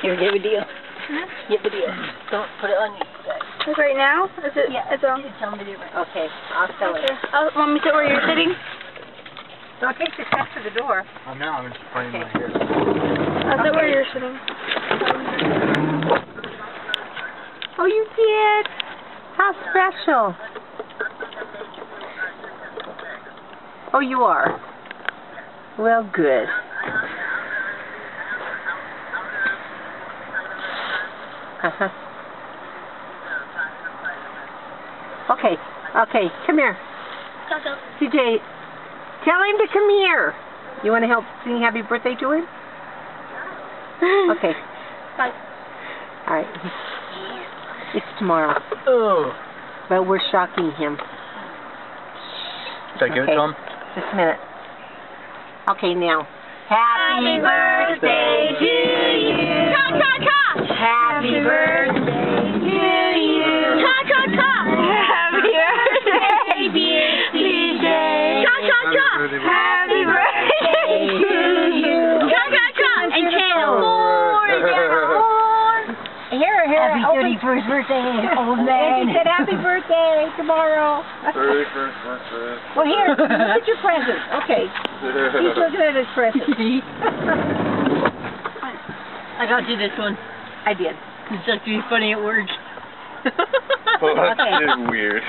Here, get video. Get video. Don't put it on you guys. Like right now? Is it? Yeah, it's on. It's on video. Okay, I'll tell Okay. it. Want me to sit where you're sitting? Don't take the steps to the door. I'm just playing my hair. I'll sit where you're sitting. Oh, you did? How special. Oh, you are? Well, good. Uh-huh. Okay, come here. CJ, tell him to come here. You want to help sing happy birthday to him? Okay. Bye. All right. It's tomorrow. Oh. But we're shocking him. Should I give it to him? Just a minute. Okay, now. Happy birthday to you. Happy birthday to you. Happy birthday, dear CJ. Happy birthday to you. And channel 4. Here. Happy 31st birthday, old man. He said happy birthday tomorrow. 31st birthday. Well, here, look at your present. Okay. He's looking at his present. I got you this one. I did. It's just be funny at work. Well, that's weird.